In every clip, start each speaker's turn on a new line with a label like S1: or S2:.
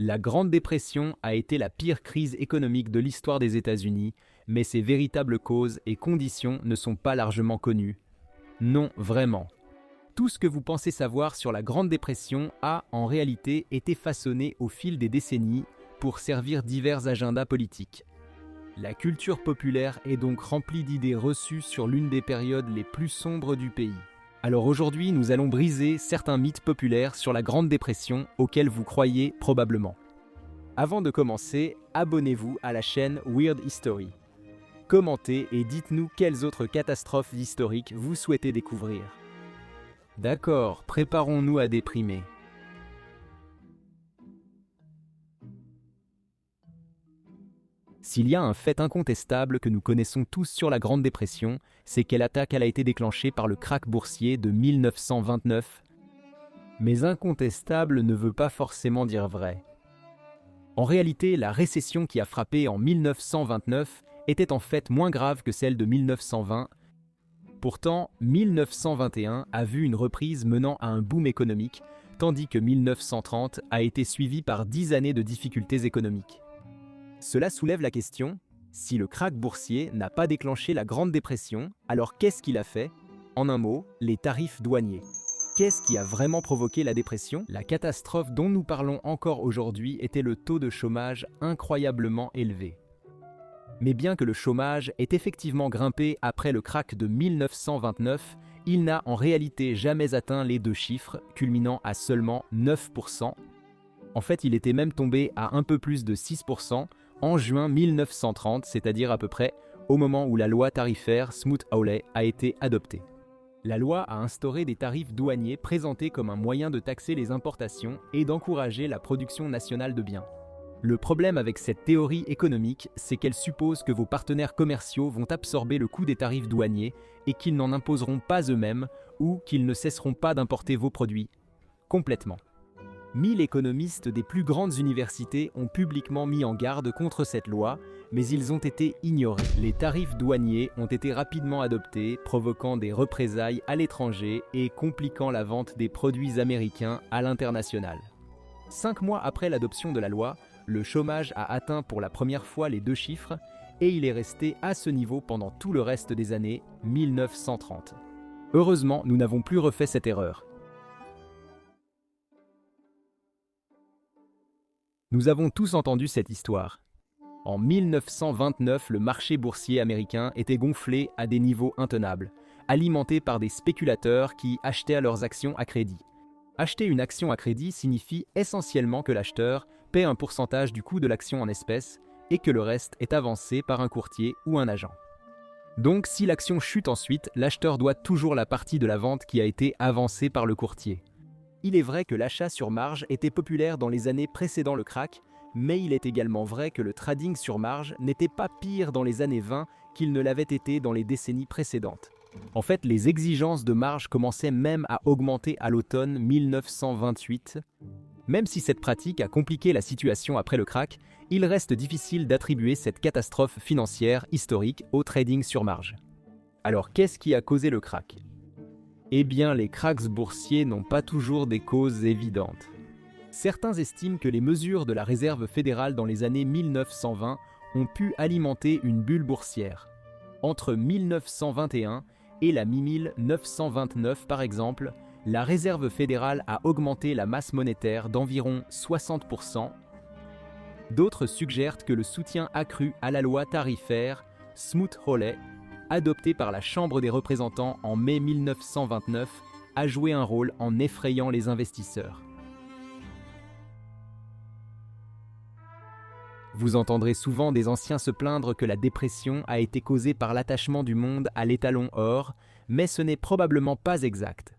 S1: La Grande Dépression a été la pire crise économique de l'histoire des États-Unis, mais ses véritables causes et conditions ne sont pas largement connues. Non, vraiment. Tout ce que vous pensez savoir sur la Grande Dépression a, en réalité, été façonné au fil des décennies pour servir divers agendas politiques. La culture populaire est donc remplie d'idées reçues sur l'une des périodes les plus sombres du pays. Alors aujourd'hui, nous allons briser certains mythes populaires sur la Grande Dépression auxquels vous croyez probablement. Avant de commencer, abonnez-vous à la chaîne Weird History. Commentez et dites-nous quelles autres catastrophes historiques vous souhaitez découvrir. D'accord, préparons-nous à déprimer. S'il y a un fait incontestable que nous connaissons tous sur la Grande Dépression, c'est qu'elle a été déclenchée par le krach boursier de 1929. Mais incontestable ne veut pas forcément dire vrai. En réalité, la récession qui a frappé en 1929 était en fait moins grave que celle de 1920. Pourtant, 1921 a vu une reprise menant à un boom économique, tandis que 1930 a été suivi par 10 années de difficultés économiques. Cela soulève la question, si le krach boursier n'a pas déclenché la Grande Dépression, alors qu'est-ce qu'il a fait? En un mot, les tarifs douaniers. Qu'est-ce qui a vraiment provoqué la dépression? La catastrophe dont nous parlons encore aujourd'hui était le taux de chômage incroyablement élevé. Mais bien que le chômage ait effectivement grimpé après le krach de 1929, il n'a en réalité jamais atteint les 2 chiffres, culminant à seulement 9%. En fait, il était même tombé à un peu plus de 6% en juin 1930, c'est-à-dire à peu près au moment où la loi tarifaire Smoot-Hawley a été adoptée. La loi a instauré des tarifs douaniers présentés comme un moyen de taxer les importations et d'encourager la production nationale de biens. Le problème avec cette théorie économique, c'est qu'elle suppose que vos partenaires commerciaux vont absorber le coût des tarifs douaniers et qu'ils n'en imposeront pas eux-mêmes ou qu'ils ne cesseront pas d'importer vos produits complètement. 1000 économistes des plus grandes universités ont publiquement mis en garde contre cette loi, mais ils ont été ignorés. Les tarifs douaniers ont été rapidement adoptés, provoquant des représailles à l'étranger et compliquant la vente des produits américains à l'international. 5 mois après l'adoption de la loi, le chômage a atteint pour la première fois les 2 chiffres et il est resté à ce niveau pendant tout le reste des années 1930. Heureusement, nous n'avons plus refait cette erreur. Nous avons tous entendu cette histoire. En 1929, le marché boursier américain était gonflé à des niveaux intenables, alimenté par des spéculateurs qui achetaient leurs actions à crédit. Acheter une action à crédit signifie essentiellement que l'acheteur paie un pourcentage du coût de l'action en espèces et que le reste est avancé par un courtier ou un agent. Donc, si l'action chute ensuite, l'acheteur doit toujours la partie de la vente qui a été avancée par le courtier. Il est vrai que l'achat sur marge était populaire dans les années précédant le krach, mais il est également vrai que le trading sur marge n'était pas pire dans les années 20 qu'il ne l'avait été dans les décennies précédentes. En fait, les exigences de marge commençaient même à augmenter à l'automne 1928. Même si cette pratique a compliqué la situation après le krach, il reste difficile d'attribuer cette catastrophe financière historique au trading sur marge. Alors, qu'est-ce qui a causé le krach ? Eh bien, les krachs boursiers n'ont pas toujours des causes évidentes. Certains estiment que les mesures de la Réserve fédérale dans les années 1920 ont pu alimenter une bulle boursière. Entre 1921 et la mi-1929 par exemple, la Réserve fédérale a augmenté la masse monétaire d'environ 60%. D'autres suggèrent que le soutien accru à la loi tarifaire Smoot-Hawley, adoptée par la Chambre des représentants en mai 1929, a joué un rôle en effrayant les investisseurs. Vous entendrez souvent des anciens se plaindre que la dépression a été causée par l'attachement du monde à l'étalon or, mais ce n'est probablement pas exact.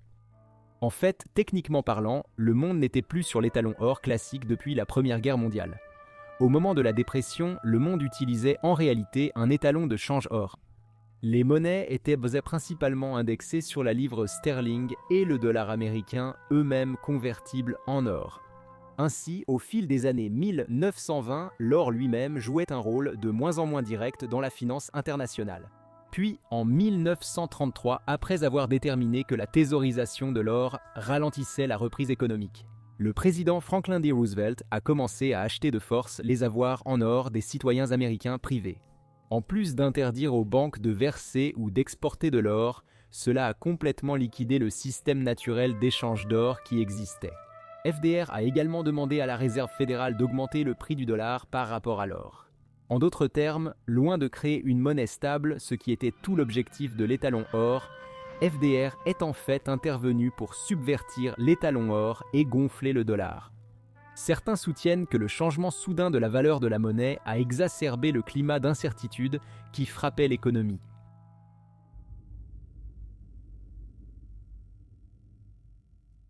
S1: En fait, techniquement parlant, le monde n'était plus sur l'étalon or classique depuis la Première Guerre mondiale. Au moment de la dépression, le monde utilisait en réalité un étalon de change or. Les monnaies étaient principalement indexées sur la livre sterling et le dollar américain, eux-mêmes convertibles en or. Ainsi, au fil des années 1920, l'or lui-même jouait un rôle de moins en moins direct dans la finance internationale. Puis, en 1933, après avoir déterminé que la thésaurisation de l'or ralentissait la reprise économique. Le président Franklin D. Roosevelt a commencé à acheter de force les avoirs en or des citoyens américains privés. En plus d'interdire aux banques de verser ou d'exporter de l'or, cela a complètement liquidé le système naturel d'échange d'or qui existait. FDR a également demandé à la Réserve fédérale d'augmenter le prix du dollar par rapport à l'or. En d'autres termes, loin de créer une monnaie stable, ce qui était tout l'objectif de l'étalon or, FDR est en fait intervenu pour subvertir l'étalon or et gonfler le dollar. Certains soutiennent que le changement soudain de la valeur de la monnaie a exacerbé le climat d'incertitude qui frappait l'économie.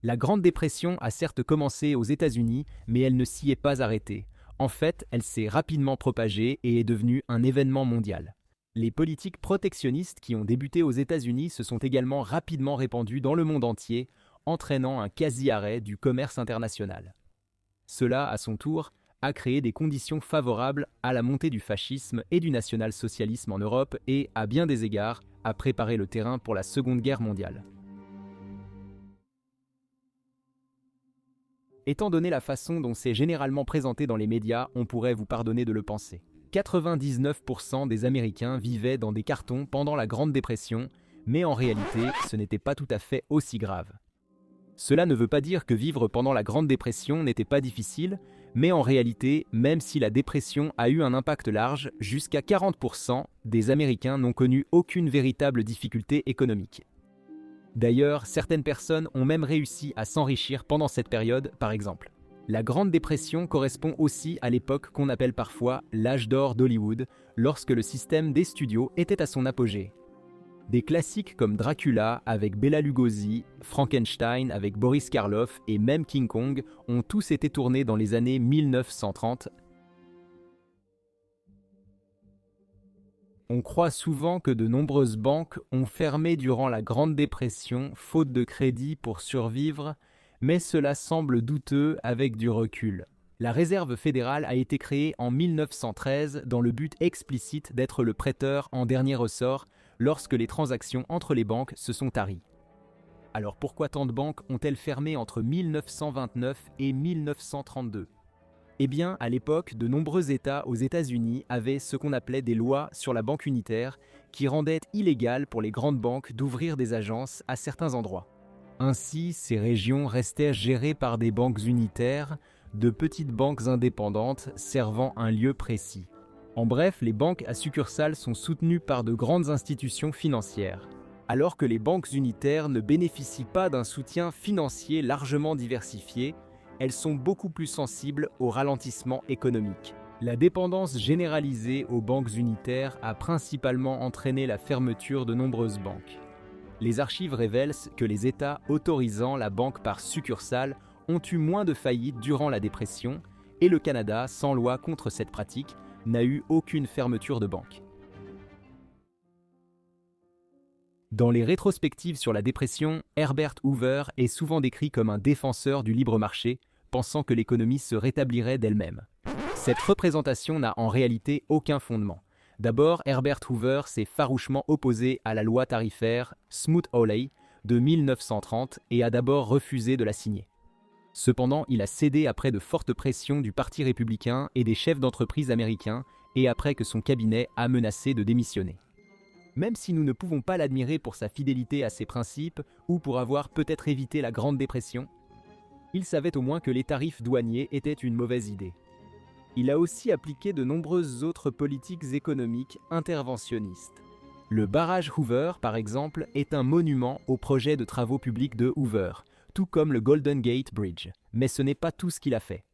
S1: La Grande Dépression a certes commencé aux États-Unis, mais elle ne s'y est pas arrêtée. En fait, elle s'est rapidement propagée et est devenue un événement mondial. Les politiques protectionnistes qui ont débuté aux États-Unis se sont également rapidement répandues dans le monde entier, entraînant un quasi-arrêt du commerce international. Cela, à son tour, a créé des conditions favorables à la montée du fascisme et du national-socialisme en Europe et, à bien des égards, a préparé le terrain pour la Seconde Guerre mondiale. Étant donné la façon dont c'est généralement présenté dans les médias, on pourrait vous pardonner de le penser. 99% des Américains vivaient dans des cartons pendant la Grande Dépression, mais en réalité, ce n'était pas tout à fait aussi grave. Cela ne veut pas dire que vivre pendant la Grande Dépression n'était pas difficile, mais en réalité, même si la dépression a eu un impact large, jusqu'à 40% des Américains n'ont connu aucune véritable difficulté économique. D'ailleurs, certaines personnes ont même réussi à s'enrichir pendant cette période, par exemple. La Grande Dépression correspond aussi à l'époque qu'on appelle parfois l'âge d'or d'Hollywood, lorsque le système des studios était à son apogée. Des classiques comme Dracula avec Bela Lugosi, Frankenstein avec Boris Karloff et même King Kong ont tous été tournés dans les années 1930. On croit souvent que de nombreuses banques ont fermé durant la Grande Dépression faute de crédit pour survivre, mais cela semble douteux avec du recul. La Réserve fédérale a été créée en 1913 dans le but explicite d'être le prêteur en dernier ressort lorsque les transactions entre les banques se sont taries. Alors pourquoi tant de banques ont-elles fermé entre 1929 et 1932 ? Eh bien, à l'époque, de nombreux États aux États-Unis avaient ce qu'on appelait des lois sur la banque unitaire qui rendaient illégal pour les grandes banques d'ouvrir des agences à certains endroits. Ainsi, ces régions restaient gérées par des banques unitaires, de petites banques indépendantes servant un lieu précis. En bref, les banques à succursales sont soutenues par de grandes institutions financières, alors que les banques unitaires ne bénéficient pas d'un soutien financier largement diversifié. Elles sont beaucoup plus sensibles au ralentissement économique. La dépendance généralisée aux banques unitaires a principalement entraîné la fermeture de nombreuses banques. Les archives révèlent que les États autorisant la banque par succursale ont eu moins de faillites durant la dépression et le Canada, sans loi contre cette pratique, n'a eu aucune fermeture de banque. Dans les rétrospectives sur la dépression, Herbert Hoover est souvent décrit comme un défenseur du libre marché, pensant que l'économie se rétablirait d'elle-même. Cette représentation n'a en réalité aucun fondement. D'abord, Herbert Hoover s'est farouchement opposé à la loi tarifaire Smoot-Hawley de 1930 et a d'abord refusé de la signer. Cependant, il a cédé après de fortes pressions du Parti républicain et des chefs d'entreprise américains et après que son cabinet a menacé de démissionner. Même si nous ne pouvons pas l'admirer pour sa fidélité à ses principes ou pour avoir peut-être évité la Grande Dépression, il savait au moins que les tarifs douaniers étaient une mauvaise idée. Il a aussi appliqué de nombreuses autres politiques économiques interventionnistes. Le barrage Hoover, par exemple, est un monument au projet de travaux publics de Hoover, tout comme le Golden Gate Bridge. Mais ce n'est pas tout ce qu'il a fait.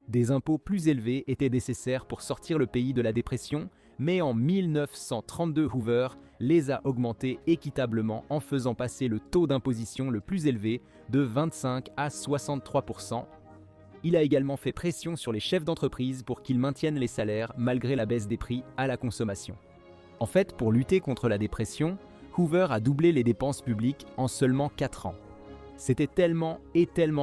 S1: Des impôts plus élevés étaient nécessaires pour sortir le pays de la dépression, mais en 1932, Hoover les a augmentés équitablement en faisant passer le taux d'imposition le plus élevé de 25 à 63%. Il a également fait pression sur les chefs d'entreprise pour qu'ils maintiennent les salaires malgré la baisse des prix à la consommation. En fait, pour lutter contre la dépression, Hoover a doublé les dépenses publiques en seulement 4 ans. C'était tellement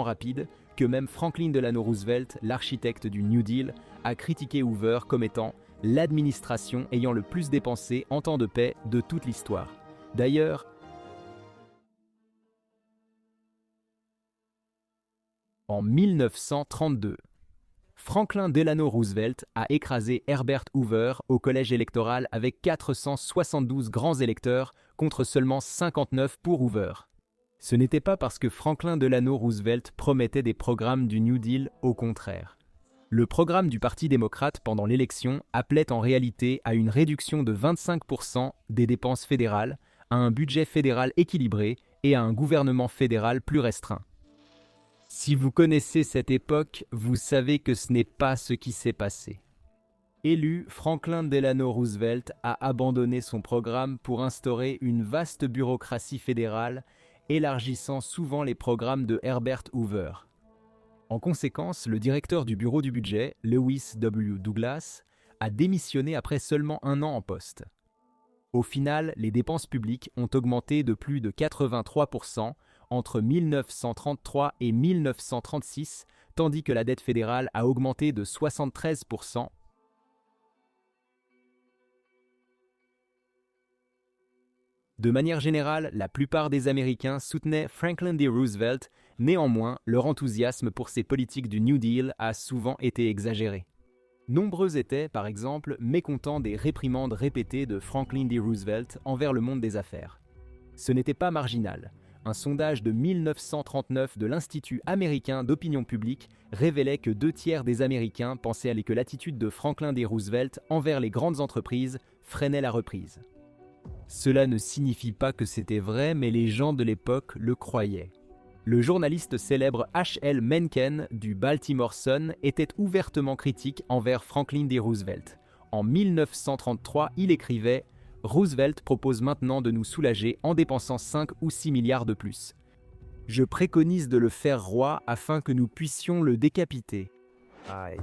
S1: rapide que même Franklin Delano Roosevelt, l'architecte du New Deal, a critiqué Hoover comme étant l'administration ayant le plus dépensé en temps de paix de toute l'histoire. D'ailleurs, En 1932, Franklin Delano Roosevelt a écrasé Herbert Hoover au collège électoral avec 472 grands électeurs contre seulement 59 pour Hoover. Ce n'était pas parce que Franklin Delano Roosevelt promettait des programmes du New Deal, au contraire. Le programme du Parti démocrate pendant l'élection appelait en réalité à une réduction de 25% des dépenses fédérales, à un budget fédéral équilibré et à un gouvernement fédéral plus restreint. Si vous connaissez cette époque, vous savez que ce n'est pas ce qui s'est passé. Élu, Franklin Delano Roosevelt a abandonné son programme pour instaurer une vaste bureaucratie fédérale, élargissant souvent les programmes de Herbert Hoover. En conséquence, le directeur du bureau du budget, Lewis W. Douglas, a démissionné après seulement un an en poste. Au final, les dépenses publiques ont augmenté de plus de 83% entre 1933 et 1936, tandis que la dette fédérale a augmenté de 73%. De manière générale, la plupart des Américains soutenaient Franklin D. Roosevelt, néanmoins, leur enthousiasme pour ses politiques du New Deal a souvent été exagéré. Nombreux étaient, par exemple, mécontents des réprimandes répétées de Franklin D. Roosevelt envers le monde des affaires. Ce n'était pas marginal. Un sondage de 1939 de l'Institut américain d'opinion publique révélait que 2/3 des Américains pensaient que l'attitude de Franklin D. Roosevelt envers les grandes entreprises freinait la reprise. Cela ne signifie pas que c'était vrai, mais les gens de l'époque le croyaient. Le journaliste célèbre H.L. Mencken du Baltimore Sun était ouvertement critique envers Franklin D. Roosevelt. En 1933, il écrivait « Roosevelt propose maintenant de nous soulager en dépensant 5 ou 6 milliards de plus. Je préconise de le faire roi afin que nous puissions le décapiter. » Aïe.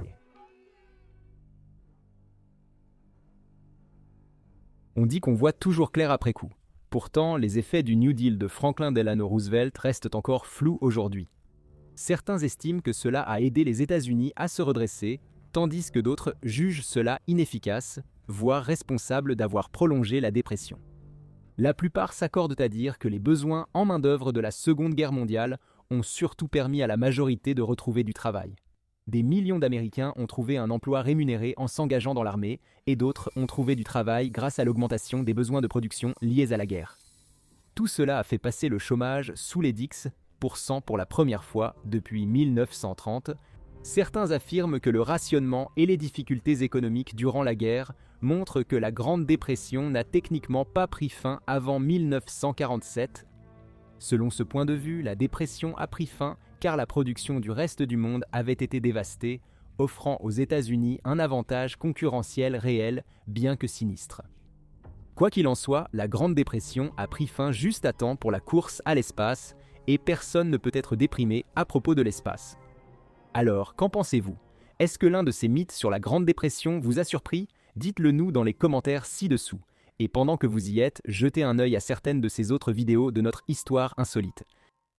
S1: On dit qu'on voit toujours clair après coup. Pourtant, les effets du New Deal de Franklin Delano Roosevelt restent encore flous aujourd'hui. Certains estiment que cela a aidé les États-Unis à se redresser, tandis que d'autres jugent cela inefficace, voire responsable d'avoir prolongé la dépression. La plupart s'accordent à dire que les besoins en main-d'œuvre de la Seconde Guerre mondiale ont surtout permis à la majorité de retrouver du travail. Des millions d'Américains ont trouvé un emploi rémunéré en s'engageant dans l'armée, et d'autres ont trouvé du travail grâce à l'augmentation des besoins de production liés à la guerre. Tout cela a fait passer le chômage sous les 10% pour la première fois depuis 1930. Certains affirment que le rationnement et les difficultés économiques durant la guerre montrent que la Grande Dépression n'a techniquement pas pris fin avant 1947. Selon ce point de vue, la dépression a pris fin car la production du reste du monde avait été dévastée, offrant aux États-Unis un avantage concurrentiel réel, bien que sinistre. Quoi qu'il en soit, la Grande Dépression a pris fin juste à temps pour la course à l'espace, et personne ne peut être déprimé à propos de l'espace. Alors, qu'en pensez-vous? Est-ce que l'un de ces mythes sur la Grande Dépression vous a surpris? Dites-le nous dans les commentaires ci-dessous. Et pendant que vous y êtes, jetez un œil à certaines de ces autres vidéos de notre histoire insolite.